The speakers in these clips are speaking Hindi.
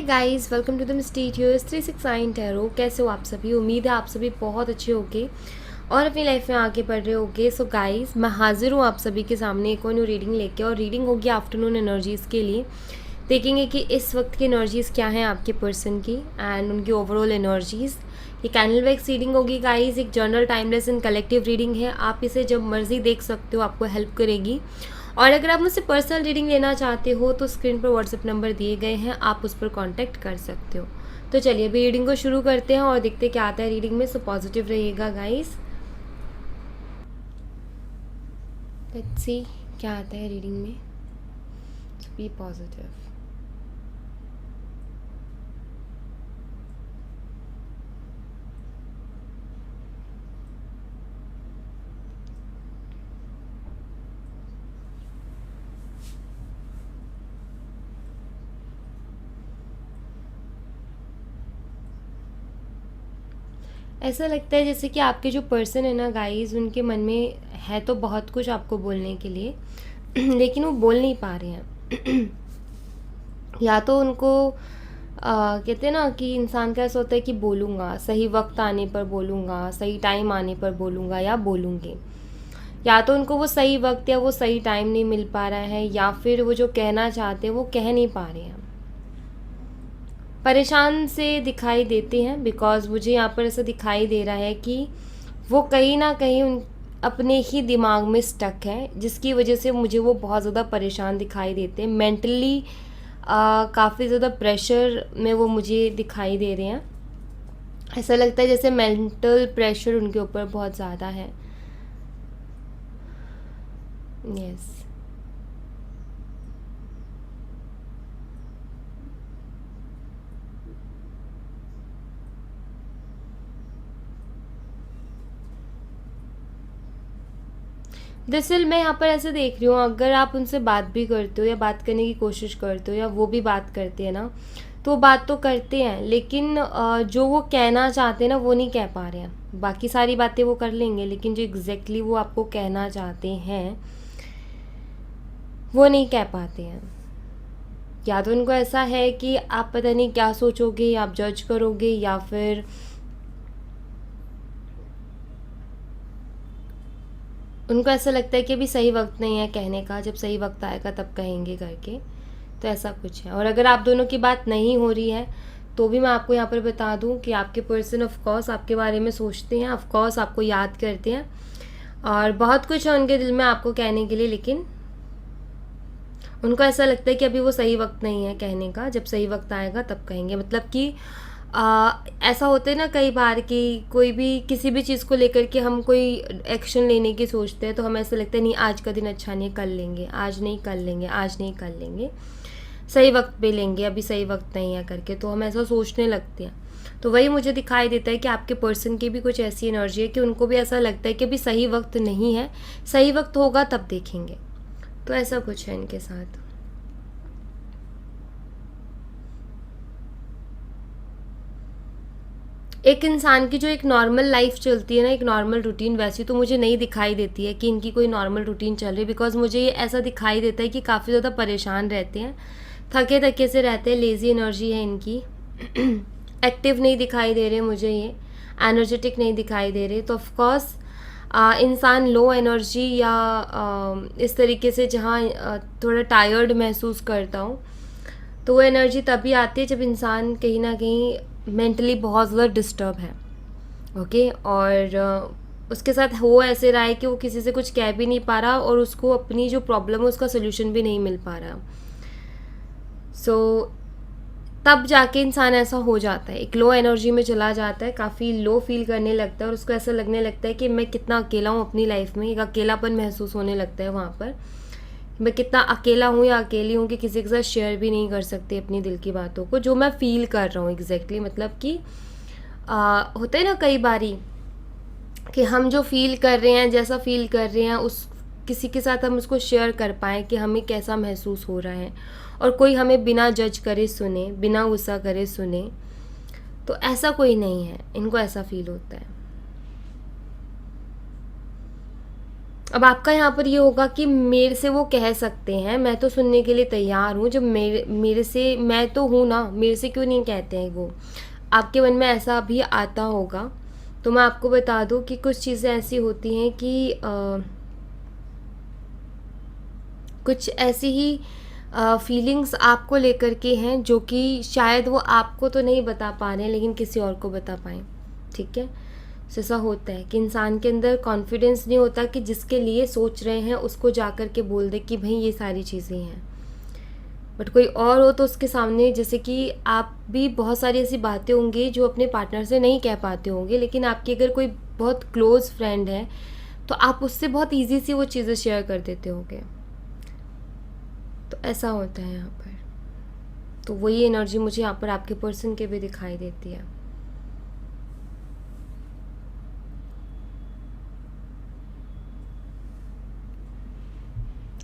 Hi guys, welcome to the mysterious 369 tarot. कैसे हो आप सभी? उम्मीद है आप सभी बहुत अच्छे होगे और अपनी लाइफ में आगे बढ़ रहे होगे। सो गाइस, मैं हाजिर हूँ आप सभी के सामने एक और न्यू रीडिंग लेके, और रीडिंग होगी आफ्टरनून एनर्जीज़ के लिए। देखेंगे कि इस वक्त की एनर्जीज़ क्या हैं आपके पर्सन की एंड उनकी ओवरऑल एनर्जीज़। ये कैंडल वाइज रीडिंग होगी गाइस, एक general timeless and collective reading है। आप इसे जब मर्जी देख सकते हो, आपको हेल्प करेगी। और अगर आप मुझसे पर्सनल रीडिंग लेना चाहते हो तो स्क्रीन पर व्हाट्सएप नंबर दिए गए हैं, आप उस पर कांटेक्ट कर सकते हो। तो चलिए अभी रीडिंग को शुरू करते हैं और देखते क्या आता है रीडिंग में। सो पॉजिटिव रहिएगा गाइस। लेट्स सी क्या आता है रीडिंग में। सो बी पॉजिटिव। ऐसा लगता है जैसे कि आपके जो पर्सन है ना गाइस, उनके मन में है तो बहुत कुछ आपको बोलने के लिए लेकिन वो बोल नहीं पा रहे हैं या तो उनको कहते हैं ना कि इंसान का ऐसा होता है कि बोलूँगा, सही वक्त आने पर बोलूँगा, सही टाइम आने पर बोलूँगा या बोलूँगी। या तो उनको वो सही वक्त या वो सही टाइम नहीं मिल पा रहा है, या फिर वो जो कहना चाहते हैं वो कह नहीं पा रहे हैं। परेशान से दिखाई देते हैं बिकॉज मुझे यहाँ पर ऐसा दिखाई दे रहा है कि वो कहीं ना कहीं उन अपने ही दिमाग में स्टक है, जिसकी वजह से मुझे वो बहुत ज़्यादा परेशान दिखाई देते हैं। मेंटली काफ़ी ज़्यादा प्रेशर में वो मुझे दिखाई दे रहे हैं। ऐसा लगता है जैसे मेंटल प्रेशर उनके ऊपर बहुत ज़्यादा है। यस। दरअसल मैं यहाँ पर ऐसे देख रही हूँ, अगर आप उनसे बात भी करते हो या बात करने की कोशिश करते हो या वो भी बात करते हैं ना, तो बात तो करते हैं लेकिन जो वो कहना चाहते हैं ना वो नहीं कह पा रहे हैं। बाकी सारी बातें वो कर लेंगे लेकिन जो एग्जैक्टली वो आपको कहना चाहते हैं वो नहीं कह पाते हैं। या तो उनको ऐसा है कि आप पता नहीं क्या सोचोगे, आप जज करोगे, या फिर उनको ऐसा लगता है कि अभी सही वक्त नहीं है कहने का, जब सही वक्त आएगा तब कहेंगे करके। तो ऐसा कुछ है। और अगर आप दोनों की बात नहीं हो रही है तो भी मैं आपको यहाँ पर बता दूँ कि आपके पर्सन ऑफ कोर्स आपके बारे में सोचते हैं, ऑफ कोर्स आपको याद करते हैं और बहुत कुछ है उनके दिल में आपको कहने के लिए, लेकिन उनको ऐसा लगता है कि अभी वो सही वक्त नहीं है कहने का, जब सही वक्त आएगा तब कहेंगे। मतलब कि ऐसा होता है ना कई बार कि कोई भी किसी भी चीज़ को लेकर के हम कोई एक्शन लेने की सोचते हैं तो हमें ऐसा लगता है नहीं आज का दिन अच्छा नहीं, कर लेंगे, आज नहीं कर लेंगे, आज नहीं कर लेंगे, सही वक्त पे लेंगे, अभी सही वक्त नहीं है करके, तो हम ऐसा सोचने लगते हैं। तो वही मुझे दिखाई देता है कि आपके पर्सन की भी कुछ ऐसी एनर्जी है कि उनको भी ऐसा लगता है कि अभी सही वक्त नहीं है, सही वक्त होगा तब देखेंगे। तो ऐसा कुछ है इनके साथ। एक इंसान की जो एक नॉर्मल लाइफ चलती है ना, एक नॉर्मल रूटीन, वैसी तो मुझे नहीं दिखाई देती है कि इनकी कोई नॉर्मल रूटीन चल रही है। बिकॉज मुझे ये ऐसा दिखाई देता है कि काफ़ी ज़्यादा परेशान रहते हैं, थके थके से रहते हैं, लेज़ी एनर्जी है इनकी एक्टिव नहीं दिखाई दे रहे मुझे, ये एनर्जेटिक नहीं दिखाई दे रहे। तो ऑफकोर्स इंसान लो एनर्जी या इस तरीके से जहाँ थोड़ा टायर्ड महसूस करता हूँ, तो वो एनर्जी तभी आती है जब इंसान कहीं ना कहीं मेंटली बहुत ज़्यादा डिस्टर्ब है। ओके। और उसके साथ हो ऐसे रहा है कि वो किसी से कुछ कह भी नहीं पा रहा और उसको अपनी जो प्रॉब्लम है उसका सोल्यूशन भी नहीं मिल पा रहा। सो तब जाके इंसान ऐसा हो जाता है, एक लो एनर्जी में चला जाता है, काफ़ी लो फील करने लगता है और उसको ऐसा लगने लगता है कि मैं कितना अकेला हूँ अपनी लाइफ में। एक अकेलापन महसूस होने लगता है वहाँ पर, मैं कितना अकेला हूँ या अकेली हूँ कि किसी के साथ शेयर भी नहीं कर सकती अपनी दिल की बातों को, जो मैं फ़ील कर रहा हूँ एग्जैक्टली। मतलब कि होता है ना कई बारी कि हम जो फ़ील कर रहे हैं, जैसा फ़ील कर रहे हैं, उस किसी के साथ हम उसको शेयर कर पाएँ कि हमें कैसा महसूस हो रहा है और कोई हमें बिना जज करे सुने, बिना गुस्सा करे सुने। तो ऐसा कोई नहीं है, इनको ऐसा फ़ील होता है। अब आपका यहाँ पर ये होगा कि मेरे से वो कह सकते हैं, मैं तो सुनने के लिए तैयार हूँ, जब मेरे मेरे से, मैं तो हूँ ना, मेरे से क्यों नहीं कहते हैं वो। आपके मन में ऐसा भी आता होगा। तो मैं आपको बता दूँ कि कुछ चीज़ें ऐसी होती हैं कि कुछ ऐसी ही फीलिंग्स आपको लेकर के हैं जो कि शायद वो आपको तो नहीं बता पा रहे हैं लेकिन किसी और को बता पाएँ, ठीक है। तो ऐसा होता है कि इंसान के अंदर कॉन्फिडेंस नहीं होता कि जिसके लिए सोच रहे हैं उसको जा कर के बोल दे कि भाई ये सारी चीज़ें हैं। बट कोई और हो तो उसके सामने, जैसे कि आप भी बहुत सारी ऐसी बातें होंगी जो अपने पार्टनर से नहीं कह पाते होंगे, लेकिन आपकी अगर कोई बहुत क्लोज़ फ्रेंड है तो आप उससे बहुत ईज़ी सी वो चीज़ें शेयर कर देते होंगे। तो ऐसा होता है यहाँ पर। तो वही एनर्जी मुझे यहाँ पर आपके पर्सन के भी दिखाई देती है।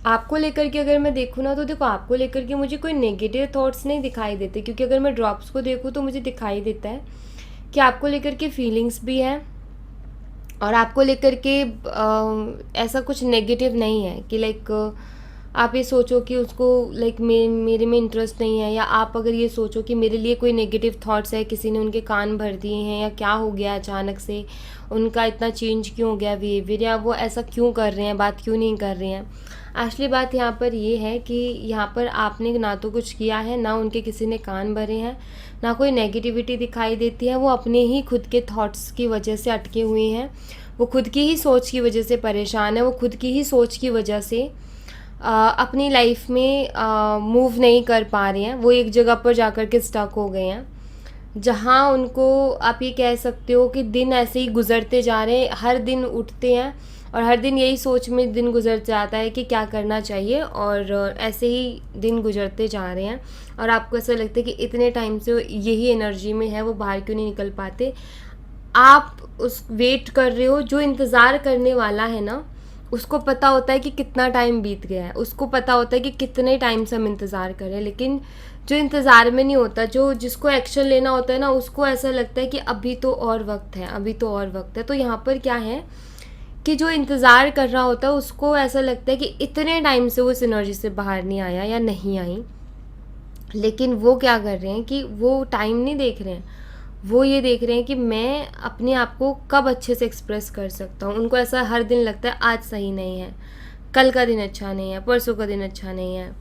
आपको लेकर के अगर मैं देखूँ ना, तो देखो आपको लेकर के मुझे कोई नेगेटिव थॉट्स नहीं दिखाई देते, क्योंकि अगर मैं ड्रॉप्स को देखूँ तो मुझे दिखाई देता है कि आपको लेकर के फीलिंग्स भी हैं और आपको लेकर के ऐसा कुछ नेगेटिव नहीं है कि लाइक आप ये सोचो कि उसको लाइक मेरे में इंटरेस्ट नहीं है, या आप अगर ये सोचो कि मेरे लिए कोई नेगेटिव थॉट्स है, किसी ने उनके कान भर दिए हैं, या क्या हो गया अचानक से उनका इतना चेंज क्यों हो गया बिहेवियर, या वो ऐसा क्यों कर रहे हैं, बात क्यों नहीं कर रहे हैं। असली बात यहाँ पर ये है कि यहाँ पर आपने ना तो कुछ किया है, ना उनके किसी ने कान भरे हैं, ना कोई नेगेटिविटी दिखाई देती है। वो अपने ही खुद के थॉट्स की वजह से अटके हुए हैं, वो खुद की ही सोच की वजह से परेशान है, वो खुद की ही सोच की वजह से अपनी लाइफ में मूव नहीं कर पा रहे हैं। वो एक जगह पर जा कर के स्टक हो गए हैं, जहाँ उनको आप ये कह सकते हो कि दिन ऐसे ही गुज़रते जा रहे हैं। हर दिन उठते हैं और हर दिन यही सोच में दिन गुजर जाता है कि क्या करना चाहिए, और ऐसे ही दिन गुजरते जा रहे हैं। और आपको ऐसा लगता है कि इतने टाइम से यही एनर्जी में है, वो बाहर क्यों नहीं निकल पाते। आप उस वेट कर रहे हो, जो इंतज़ार करने वाला है ना, उसको पता होता है कि कितना टाइम बीत गया है, उसको पता होता है कि कितने टाइम से हम इंतज़ार कर रहे हैं। लेकिन जो इंतज़ार में नहीं होता, जो जिसको एक्शन लेना होता है ना, उसको ऐसा लगता है कि अभी तो और वक्त है, अभी तो और वक्त है। तो यहाँ पर क्या है कि जो इंतज़ार कर रहा होता है उसको ऐसा लगता है कि इतने टाइम से वो इस एनर्जी से बाहर नहीं आया या नहीं आई। लेकिन वो क्या कर रहे हैं कि वो टाइम नहीं देख रहे हैं, वो ये देख रहे हैं कि मैं अपने आप को कब अच्छे से एक्सप्रेस कर सकता हूँ। उनको ऐसा हर दिन लगता है आज सही नहीं है, कल का दिन अच्छा नहीं है, परसों का दिन अच्छा नहीं है,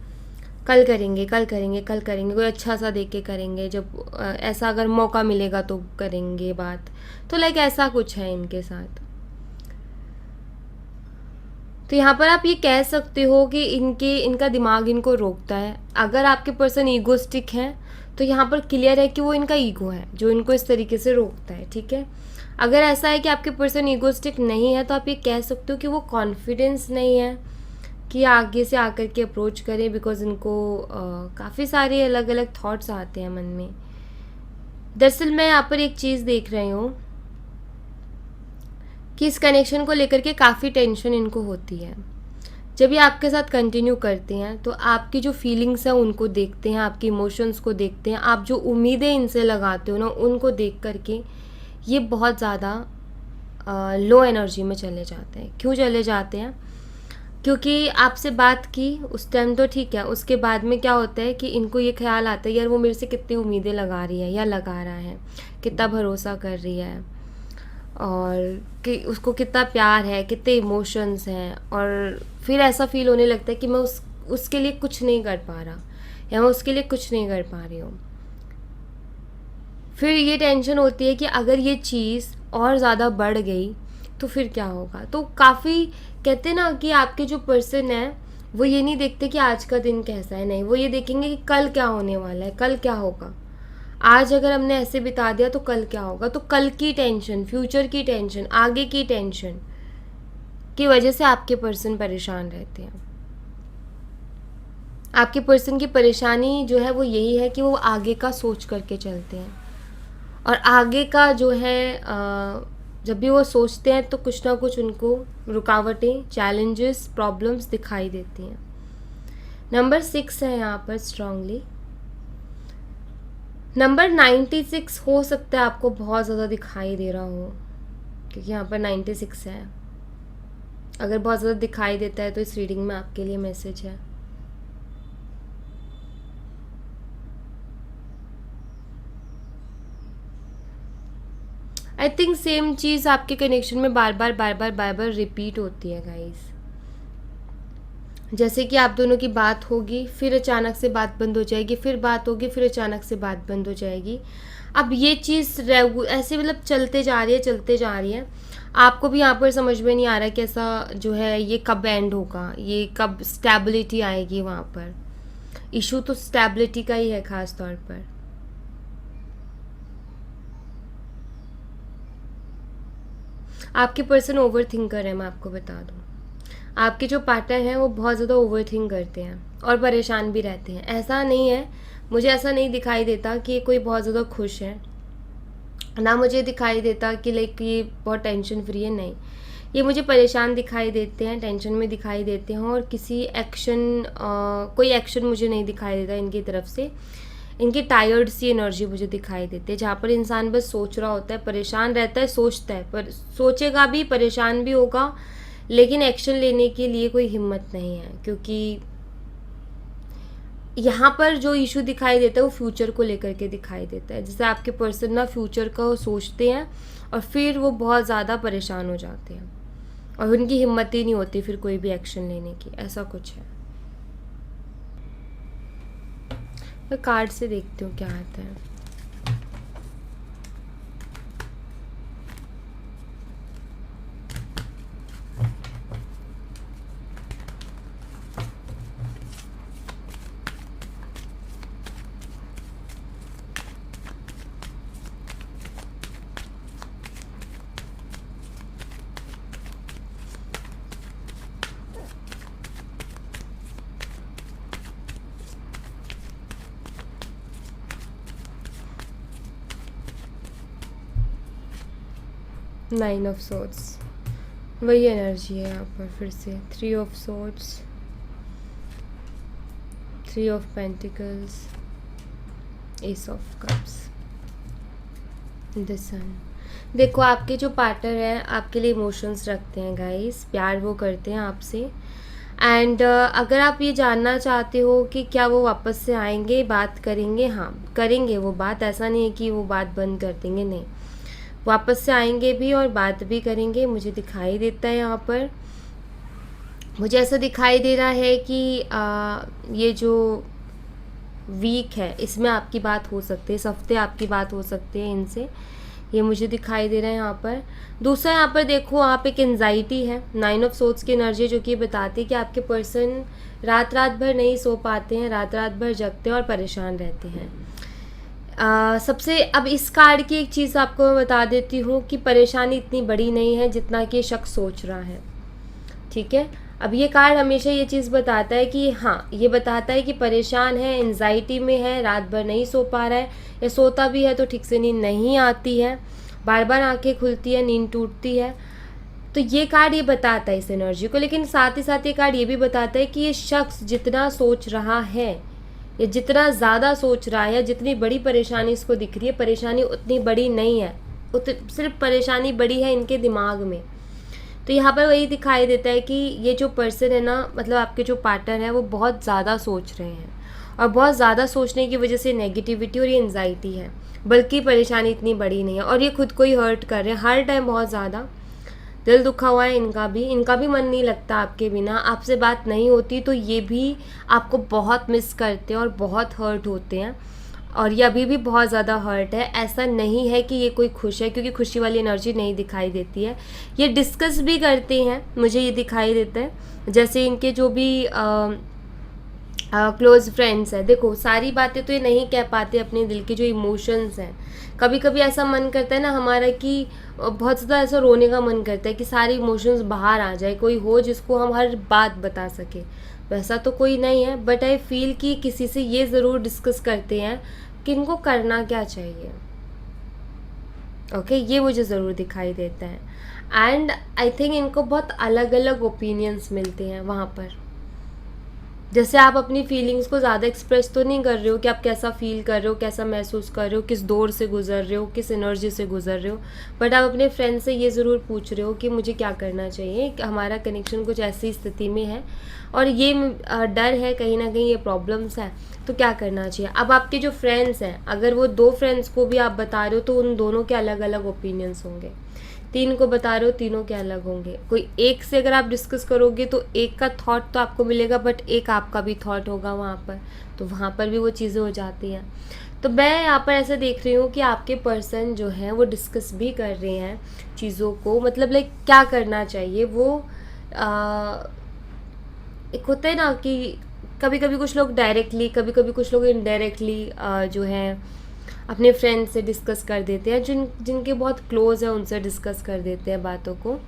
कल करेंगे, कल करेंगे, कल करेंगे, कोई अच्छा सा देख के करेंगे, जब ऐसा अगर मौका मिलेगा तो करेंगे बात। तो लाइक ऐसा कुछ है इनके साथ। तो यहाँ पर आप ये कह सकते हो कि इनका दिमाग इनको रोकता है। अगर आपके पर्सन ईगोस्टिक हैं तो यहाँ पर क्लियर है कि वो इनका ईगो है जो इनको इस तरीके से रोकता है, ठीक है। अगर ऐसा है कि आपके पर्सन ईगोस्टिक नहीं है तो आप ये कह सकते हो कि वो कॉन्फिडेंस नहीं है कि आगे से आकर के अप्रोच करें, बिकॉज इनको काफ़ी सारे अलग अलग थॉट्स आते हैं मन में। दरअसल मैं यहाँ पर एक चीज़ देख रही हूँ कि इस कनेक्शन को लेकर के काफ़ी टेंशन इनको होती है। जब ये आपके साथ कंटिन्यू करते हैं तो आपकी जो फीलिंग्स हैं उनको देखते हैं, आपके इमोशंस को देखते हैं, आप जो उम्मीदें इनसे लगाते हो ना उनको देख करके ये बहुत ज़्यादा लो एनर्जी में चले जाते हैं। क्यों चले जाते हैं? क्योंकि आपसे बात की उस टाइम तो ठीक है, उसके बाद में क्या होता है कि इनको ये ख्याल आता है यार वो मेरे से कितनी उम्मीदें लगा रही है या लगा रहा है, कितना भरोसा कर रही है, और कि उसको कितना प्यार है, कितने इमोशंस हैं। और फिर ऐसा फील होने लगता है कि मैं उसके लिए कुछ नहीं कर पा रहा, या मैं उसके लिए कुछ नहीं कर पा रही हूँ। फिर ये टेंशन होती है कि अगर ये चीज़ और ज़्यादा बढ़ गई तो फिर क्या होगा। तो काफ़ी कहते हैं ना कि आपके जो पर्सन है वो ये नहीं देखते कि आज का दिन कैसा है, नहीं, वो ये देखेंगे कि कल क्या होने वाला है, कल क्या होगा। आज अगर हमने ऐसे बिता दिया तो कल क्या होगा। तो कल की टेंशन, फ्यूचर की टेंशन, आगे की टेंशन की वजह से आपके पर्सन परेशान रहते हैं। आपके पर्सन की परेशानी जो है वो यही है कि वो आगे का सोच करके चलते हैं, और आगे का जो है जब भी वो सोचते हैं तो कुछ ना कुछ उनको रुकावटें, चैलेंजेस, प्रॉब्लम्स दिखाई देती हैं। नंबर 6 है यहाँ पर स्ट्रांगली। नंबर 96 हो सकता है आपको बहुत ज़्यादा दिखाई दे रहा हो, क्योंकि यहाँ पर 96 है। अगर बहुत ज़्यादा दिखाई देता है तो इस रीडिंग में आपके लिए मैसेज है। आई थिंक सेम चीज़ आपके कनेक्शन में बार बार रिपीट होती है गाइस। जैसे कि आप दोनों की बात होगी, फिर अचानक से बात बंद हो जाएगी, फिर बात होगी, फिर अचानक से बात बंद हो जाएगी। अब ये चीज़ ऐसे मतलब चलते जा रही है। आपको भी यहाँ पर समझ में नहीं आ रहा है कि ऐसा जो है ये कब एंड होगा, ये कब स्टेबिलिटी आएगी वहाँ पर। इशू तो स्टेबिलिटी का ही है ख़ास तौर पर। आपके पर्सन ओवर थिंकर है, मैं आपको बता दूँ। आपके जो पार्टनर हैं वो बहुत ज़्यादा ओवर थिंक करते हैं और परेशान भी रहते हैं। ऐसा नहीं है, मुझे ऐसा नहीं दिखाई देता कि कोई बहुत ज़्यादा खुश है, ना मुझे दिखाई देता कि लाइक ये बहुत टेंशन फ्री है। नहीं, ये मुझे परेशान दिखाई देते हैं, टेंशन में दिखाई देते हैं, और किसी कोई एक्शन मुझे नहीं दिखाई देता इनकी तरफ से। इनकी टायर्ड सी एनर्जी मुझे दिखाई देती है, जहाँ पर इंसान बस सोच रहा होता है, परेशान रहता है, सोचता है, पर सोचेगा भी, परेशान भी होगा, लेकिन एक्शन लेने के लिए कोई हिम्मत नहीं है। क्योंकि यहाँ पर जो इशू दिखाई देता है वो फ्यूचर को लेकर के दिखाई देता है। जैसे आपके पर्सन ना फ्यूचर का सोचते हैं और फिर वो बहुत ज़्यादा परेशान हो जाते हैं और उनकी हिम्मत ही नहीं होती फिर कोई भी एक्शन लेने की, ऐसा कुछ है। मैं कार्ड से देखती हूँ क्या आता है। नाइन ऑफ सोर्ड्स, वही एनर्जी है यहाँ पर फिर से। Three of swords, three of pentacles, ace of cups, the sun. देखो, आपके जो पार्टनर हैं आपके लिए इमोशंस रखते हैं गाइस, प्यार वो करते हैं आपसे। एंड अगर आप ये जानना चाहते हो कि क्या वो वापस से आएंगे, बात करेंगे, हाँ करेंगे वो बात। ऐसा नहीं है कि वो बात बंद कर देंगे, नहीं, वापस से आएंगे भी और बात भी करेंगे, मुझे दिखाई देता है यहाँ पर। मुझे ऐसा दिखाई दे रहा है कि ये जो वीक है इसमें आपकी बात हो सकती है, इस हफ्ते आपकी बात हो सकती है इनसे, ये मुझे दिखाई दे रहा है यहाँ पर। दूसरा यहाँ पर देखो, आप एक एंजाइटी है, नाइन ऑफ सोर्ड्स की एनर्जी, जो कि बताती है कि आपके पर्सन रात भर नहीं सो पाते हैं, रात भर जगते हैं और परेशान रहते हैं। सबसे अब इस कार्ड की एक चीज़ आपको मैं बता देती हूँ कि परेशानी इतनी बड़ी नहीं है जितना कि शख्स सोच रहा है, ठीक है। अब ये कार्ड हमेशा ये चीज़ बताता है कि हाँ, ये बताता है कि परेशान है, एंजाइटी में है, रात भर नहीं सो पा रहा है, या सोता भी है तो ठीक से नींद नहीं आती है, बार बार आंखें खुलती है, नींद टूटती है। तो ये कार्ड ये बताता है इस एनर्जी को। लेकिन साथ ही साथ ये कार्ड ये भी बताता है कि ये शख्स जितना सोच रहा है, ये जितना ज़्यादा सोच रहा है, या जितनी बड़ी परेशानी इसको दिख रही है, परेशानी उतनी बड़ी नहीं है, सिर्फ परेशानी बड़ी है इनके दिमाग में। तो यहाँ पर वही दिखाई देता है कि ये जो पर्सन है ना, मतलब आपके जो पार्टनर है, वो बहुत ज़्यादा सोच रहे हैं, और बहुत ज़्यादा सोचने की वजह से नेगेटिविटी और ये एंजाइटी है, बल्कि परेशानी इतनी बड़ी नहीं है। और ये खुद को ही हर्ट कर रहे हैं हर टाइम, बहुत ज़्यादा दिल दुखा हुआ है इनका भी मन नहीं लगता आपके बिना। आपसे बात नहीं होती तो ये भी आपको बहुत मिस करते हैं और बहुत हर्ट होते हैं, और ये अभी भी बहुत ज़्यादा हर्ट है। ऐसा नहीं है कि ये कोई खुश है, क्योंकि खुशी वाली एनर्जी नहीं दिखाई देती है। ये डिस्कस भी करते हैं, मुझे ये दिखाई देता है। जैसे इनके जो भी क्लोज फ्रेंड्स हैं, देखो सारी बातें तो ये नहीं कह पाते, अपने दिल के जो इमोशंस हैं। कभी कभी ऐसा मन करता है ना हमारा कि बहुत ज़्यादा ऐसा रोने का मन करता है कि सारे इमोशंस बाहर आ जाए, कोई हो जिसको हम हर बात बता सके। वैसा तो कोई नहीं है, बट आई फील कि किसी से ये ज़रूर डिस्कस करते हैं कि इनको करना क्या चाहिए। ओके, ये मुझे ज़रूर दिखाई देता है। एंड आई थिंक इनको बहुत अलग अलग ओपिनियंस मिलते हैं वहाँ पर। जैसे आप अपनी फीलिंग्स को ज़्यादा एक्सप्रेस तो नहीं कर रहे हो कि आप कैसा फील कर रहे हो, कैसा महसूस कर रहे हो, किस दौर से गुजर रहे हो, किस एनर्जी से गुजर रहे हो, बट आप अपने फ्रेंड से ये ज़रूर पूछ रहे हो कि मुझे क्या करना चाहिए, कि हमारा कनेक्शन कुछ ऐसी स्थिति में है और ये डर है, कहीं ना कहीं ये प्रॉब्लम्स है, तो क्या करना चाहिए। अब आपके जो फ्रेंड्स हैं, अगर वो 2 फ्रेंड्स को भी आप बता रहे हो तो उन दोनों के अलग अलग ओपिनियंस होंगे। 3 को बता रहे हो, तीनों के अलग होंगे। कोई एक से अगर आप डिस्कस करोगे तो एक का थॉट तो आपको मिलेगा, बट एक आपका भी थॉट होगा वहाँ पर, तो वहाँ पर भी वो चीज़ें हो जाती हैं। तो मैं यहाँ पर ऐसे देख रही हूँ कि आपके पर्सन जो हैं वो डिस्कस भी कर रहे हैं चीज़ों को, मतलब लाइक क्या करना चाहिए। वो एक होता है ना कि कभी कभी कुछ लोग डायरेक्टली, कभी कभी कुछ लोग इनडायरेक्टली जो है अपने फ्रेंड से डिस्कस कर देते हैं, जिनके बहुत क्लोज है उनसे डिस्कस कर देते हैं बातों को,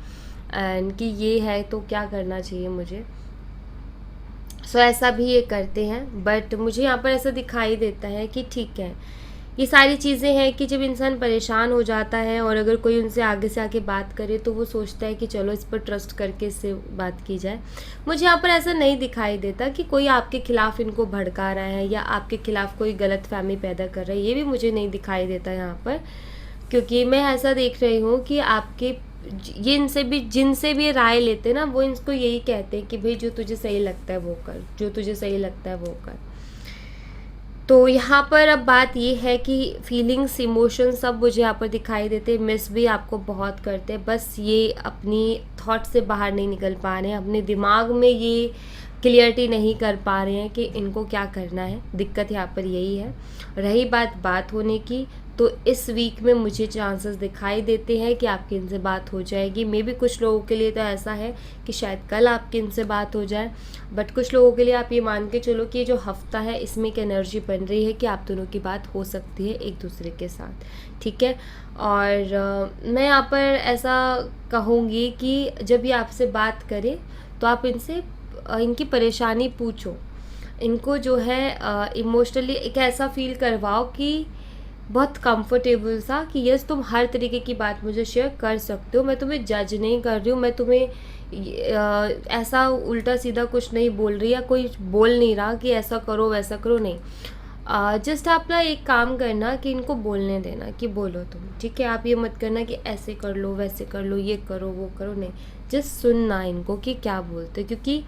एंड कि ये है तो क्या करना चाहिए मुझे। सो ऐसा भी ये करते हैं, बट मुझे यहाँ पर ऐसा दिखाई देता है कि ठीक है, ये सारी चीज़ें हैं कि जब इंसान परेशान हो जाता है और अगर कोई उनसे आगे से आके बात करे तो वो सोचता है कि चलो इस पर ट्रस्ट करके इससे बात की जाए। मुझे यहाँ पर ऐसा नहीं दिखाई देता कि कोई आपके खिलाफ़ इनको भड़का रहा है या आपके खिलाफ़ कोई गलत फहमी पैदा कर रहा है, ये भी मुझे नहीं दिखाई देता यहाँ पर, क्योंकि मैं ऐसा देख रही हूँ कि आपके ये इनसे भी, जिनसे भी राय लेते हैं ना, वो इनको यही कहते हैं कि भाई जो तुझे सही लगता है वो कर, जो तुझे सही लगता है वो कर। तो यहाँ पर अब बात ये है कि फीलिंग्स, इमोशंस सब मुझे यहाँ पर दिखाई देते हैं, मिस भी आपको बहुत करते हैं, बस ये अपनी थॉट से बाहर नहीं निकल पा रहे हैं, अपने दिमाग में ये क्लियरिटी नहीं कर पा रहे हैं कि इनको क्या करना है। दिक्कत यहाँ पर यही है। रही बात होने की, तो इस वीक में मुझे चांसेस दिखाई देते हैं कि आपकी इनसे बात हो जाएगी। मे बी कुछ लोगों के लिए तो ऐसा है कि शायद कल आपकी इनसे बात हो जाए, बट कुछ लोगों के लिए आप ये मान के चलो कि ये जो हफ्ता है इसमें एक एनर्जी बन रही है कि आप दोनों की बात हो सकती है एक दूसरे के साथ, ठीक है। और मैं यहाँ पर ऐसा कहूँगी कि जब ये आपसे बात करें तो आप इनसे इनकी परेशानी पूछो, इनको जो है इमोशनली एक ऐसा फील करवाओ कि बहुत कंफर्टेबल सा, कि यस तुम हर तरीके की बात मुझे शेयर कर सकते हो, मैं तुम्हें जज नहीं कर रही हूँ, मैं तुम्हें ऐसा उल्टा सीधा कुछ नहीं बोल रही, या कोई बोल नहीं रहा कि ऐसा करो वैसा करो, नहीं। जस्ट आप ना एक काम करना कि इनको बोलने देना कि बोलो तुम, ठीक है। आप ये मत करना कि ऐसे कर लो वैसे कर लो, ये करो वो करो, नहीं। जस्ट सुनना इनको कि क्या बोलते, क्योंकि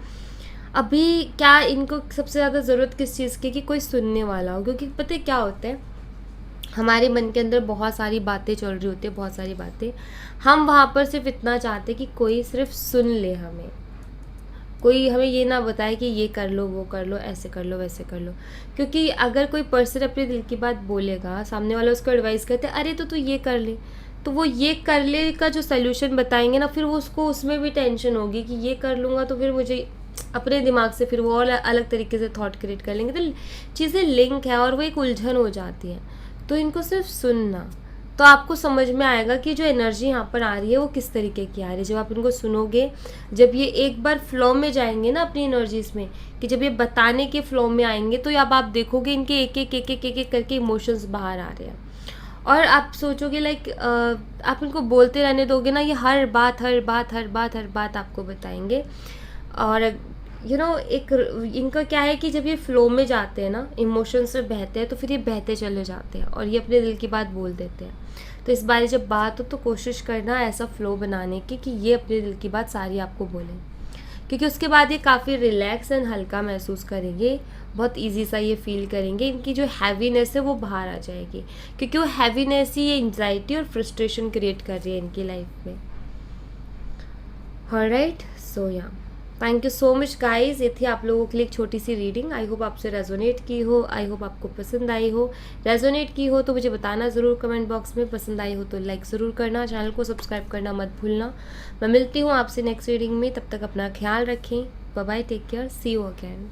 अभी क्या इनको सबसे ज़्यादा ज़रूरत किस चीज़ की, कि कोई सुनने वाला हो। क्योंकि पता है क्या होता है, हमारे मन के अंदर बहुत सारी बातें चल रही होती है, बहुत सारी बातें, हम वहाँ पर सिर्फ इतना चाहते कि कोई सिर्फ सुन ले हमें, कोई हमें ये ना बताए कि ये कर लो वो कर लो, ऐसे कर लो वैसे कर लो। क्योंकि अगर कोई पर्सन अपने दिल की बात बोलेगा, सामने वाला उसको एडवाइस करते अरे तो तू ये कर ले, तो वो ये कर ले का जो सोल्यूशन बताएंगे ना, फिर वो उसको उसमें भी टेंशन होगी कि ये कर लूँगा तो फिर मुझे अपने दिमाग से फिर वो और अलग तरीके से थॉट क्रिएट कर लेंगे, तो चीज़ें लिंक है और वो एक उलझन हो जाती है। तो इनको सिर्फ सुनना, तो आपको समझ में आएगा कि जो एनर्जी यहाँ पर आ रही है वो किस तरीके की आ रही है। जब आप इनको सुनोगे, जब ये एक बार फ्लो में जाएंगे ना अपनी एनर्जीज में, कि जब ये बताने के फ्लो में आएंगे, तो अब आप देखोगे इनके एक एक एक एक एक एक करके इमोशंस बाहर आ रहे हैं, और आप सोचोगे लाइक आप इनको बोलते रहने दोगे ना, ये हर बात हर बात हर बात हर बात आपको बताएंगे। और एक इनका क्या है कि जब ये फ्लो में जाते हैं ना, इमोशन से बहते हैं, तो फिर ये बहते चले जाते हैं और ये अपने दिल की बात बोल देते हैं। तो इस बारे जब बात हो तो कोशिश करना ऐसा फ्लो बनाने की कि ये अपने दिल की बात सारी आपको बोलें, क्योंकि उसके बाद ये काफ़ी रिलैक्स एंड हल्का महसूस करेंगे, बहुत इजी सा ये फील करेंगे, इनकी जो हैवीनेस है वो बाहर आ जाएगी, क्योंकि वो हैवीनेस ही ये एंजाइटी और फ्रस्ट्रेशन क्रिएट कर रही है इनकी लाइफ में। ऑलराइट, सो या thank you so much guys. ये थी आप लोगों के लिए एक छोटी सी रीडिंग। आई होप आपसे रेजोनेट की हो, आई होप आपको पसंद आई हो। रेजोनेट की हो तो मुझे बताना ज़रूर कमेंट बॉक्स में, पसंद आई हो तो लाइक ज़रूर करना, चैनल को सब्सक्राइब करना मत भूलना। मैं मिलती हूँ आपसे नेक्स्ट रीडिंग में, तब तक अपना ख्याल रखें। Bye bye, take care, see you again.